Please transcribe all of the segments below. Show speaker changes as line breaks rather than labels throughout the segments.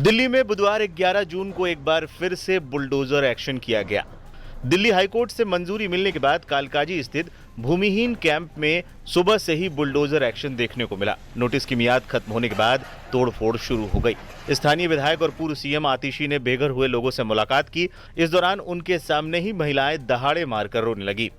दिल्ली में बुधवार 11 जून को एक बार फिर से बुलडोजर एक्शन किया गया। दिल्ली हाईकोर्ट से मंजूरी मिलने के बाद कालकाजी स्थित भूमिहीन कैंप में सुबह से ही बुलडोजर एक्शन देखने को मिला। नोटिस की मियाद खत्म होने के बाद तोड़फोड़ शुरू हो गई। स्थानीय विधायक और पूर्व सीएम आतिशी ने बेघर हुए लोगों से मुलाकात की। इस दौरान उनके सामने ही महिलाएं दहाड़े मारकर रोने लगी।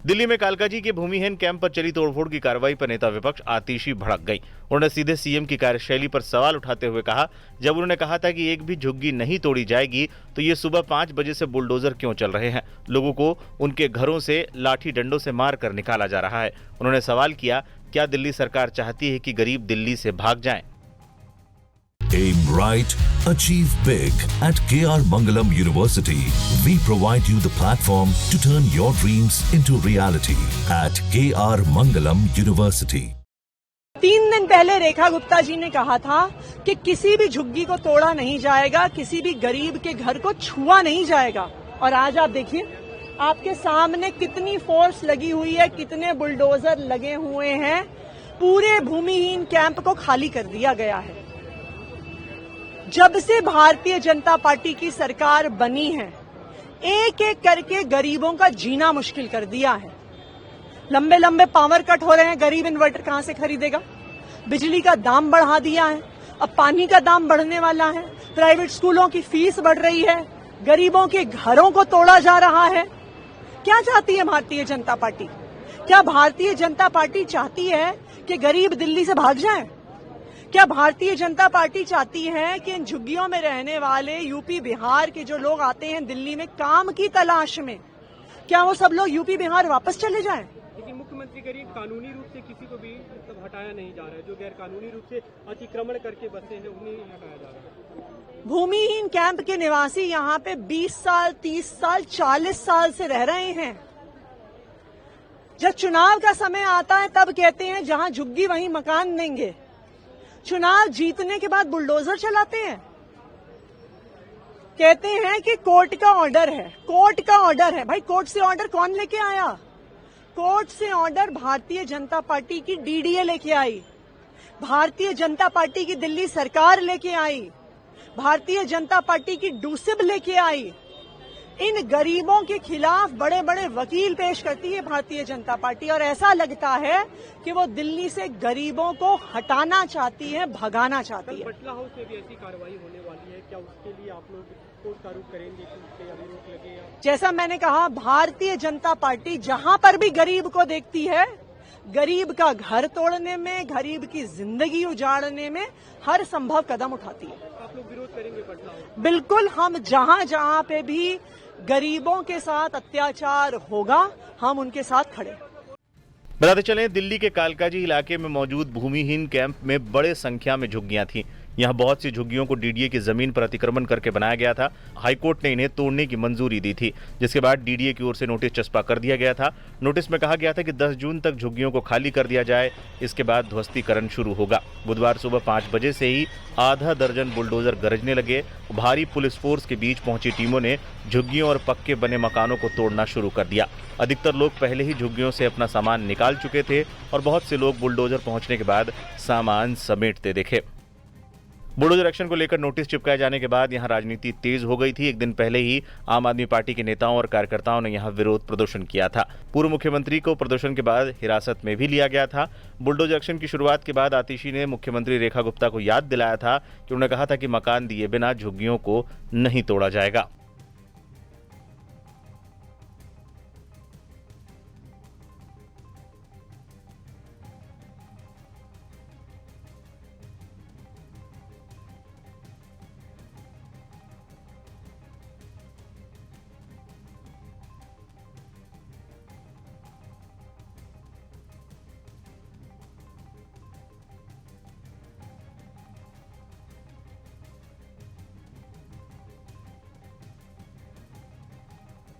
दिल्ली में कालकाजी के भूमिहीन कैंप पर चली तोड़फोड़ की कार्रवाई पर नेता विपक्ष आतिशी भड़क गई। उन्होंने सीधे सीएम की कार्यशैली पर सवाल उठाते हुए कहा, जब उन्होंने कहा था कि एक भी झुग्गी नहीं तोड़ी जाएगी तो ये सुबह 5 बजे से बुलडोजर क्यों चल रहे हैं? लोगों को उनके घरों से लाठी डंडों से मार कर निकाला जा रहा है। उन्होंने सवाल किया, क्या दिल्ली सरकार चाहती है कि गरीब दिल्ली से भाग जाएं?
Aim right, achieve big. At KR Mangalam University, we provide you the platform to turn your dreams into reality. At KR Mangalam University.
3 दिन पहले रेखा गुप्ता जी ने कहा था कि किसी भी झुग्गी को तोड़ा नहीं जाएगा, किसी भी गरीब के घर को छुआ नहीं जाएगा। और आज आप देखिए, आपके सामने कितनी फोर्स लगी हुई है, कितने बुलडोजर लगे हुए हैं। पूरे भूमिहीन कैंप को खाली कर दिया गया है। जब से भारतीय जनता पार्टी की सरकार बनी है, एक एक करके गरीबों का जीना मुश्किल कर दिया है। लंबे लंबे पावर कट हो रहे हैं, गरीब इन्वर्टर कहां से खरीदेगा? बिजली का दाम बढ़ा दिया है, अब पानी का दाम बढ़ने वाला है। प्राइवेट स्कूलों की फीस बढ़ रही है, गरीबों के घरों को तोड़ा जा रहा है। क्या चाहती है भारतीय जनता पार्टी? क्या भारतीय जनता पार्टी चाहती है कि गरीब दिल्ली से भाग जाएं? क्या भारतीय जनता पार्टी चाहती है कि इन झुग्गियों में रहने वाले यूपी बिहार के जो लोग आते हैं दिल्ली में काम की तलाश में, क्या वो सब लोग यूपी बिहार वापस चले जाएं?
लेकिन मुख्यमंत्री करिए, कानूनी रूप से किसी को भी हटाया नहीं जा रहा है। जो गैर कानूनी रूप से अतिक्रमण करके बसे हैं उन्हें हटाया जा रहा है।
भूमिहीन कैंप के निवासी यहाँ पे 20 साल, 30 साल, 40 साल से रह रहे हैं। जब चुनाव का समय आता है तब कहते हैं जहां झुग्गी वहीं मकान देंगे। चुनाव जीतने के बाद बुलडोजर चलाते हैं। कहते हैं कि कोर्ट का ऑर्डर है, कोर्ट का ऑर्डर है। भाई, कोर्ट से ऑर्डर कौन लेके आया? कोर्ट से ऑर्डर भारतीय जनता पार्टी की डीडीए लेके आई, भारतीय जनता पार्टी की दिल्ली सरकार लेके आई, भारतीय जनता पार्टी की डूसिब लेके आई। इन गरीबों के खिलाफ बड़े बड़े वकील पेश करती है भारतीय जनता पार्टी, और ऐसा लगता है कि वो दिल्ली से गरीबों को हटाना चाहती है, भगाना चाहती है।
बटला हाउस में भी ऐसी कार्रवाई होने वाली है, क्या उसके लिए आप लोग कोर्ट का रुख करेंगे कि उसके अभी रोक लगे?
जैसा मैंने कहा, भारतीय जनता पार्टी जहां पर भी गरीब को देखती है, गरीब का घर तोड़ने में, गरीब की जिंदगी उजाड़ने में हर संभव कदम उठाती है।
आप लोग विरोध करेंगे बटला हाउस?
बिल्कुल, हम जहां जहां पे भी गरीबों के साथ अत्याचार होगा, हम उनके साथ खड़े।
बताते चलें, दिल्ली के कालकाजी इलाके में मौजूद भूमिहीन कैंप में बड़े संख्या में झुग्गियां थीं। यहां बहुत सी झुग्गियों को डीडीए की जमीन पर अतिक्रमण करके बनाया गया था। हाईकोर्ट ने इन्हें तोड़ने की मंजूरी दी थी, जिसके बाद डीडीए की ओर से नोटिस चस्पा कर दिया गया था। नोटिस में कहा गया था कि 10 जून तक झुग्गियों को खाली कर दिया जाए, इसके बाद ध्वस्तीकरण शुरू होगा। बुधवार सुबह 5 बजे से ही आधा दर्जन बुलडोजर गरजने लगे। भारी पुलिस फोर्स के बीच पहुंची टीमों ने झुग्गियों और पक्के बने मकानों को तोड़ना शुरू कर दिया। अधिकतर लोग पहले ही झुग्गियों से अपना सामान निकाल चुके थे और बहुत से लोग बुलडोजर पहुंचने के बाद सामान समेटते दिखे। बुलडोजर एक्शन को लेकर नोटिस चिपकाए जाने के बाद यहां राजनीति तेज हो गई थी। एक दिन पहले ही आम आदमी पार्टी के नेताओं और कार्यकर्ताओं ने यहां विरोध प्रदर्शन किया था। पूर्व मुख्यमंत्री को प्रदर्शन के बाद हिरासत में भी लिया गया था। बुलडोजर एक्शन की शुरुआत के बाद आतिशी ने मुख्यमंत्री रेखा गुप्ता को याद दिलाया था कि उन्होंने कहा था कि मकान दिए बिना झुग्गियों को नहीं तोड़ा जाएगा।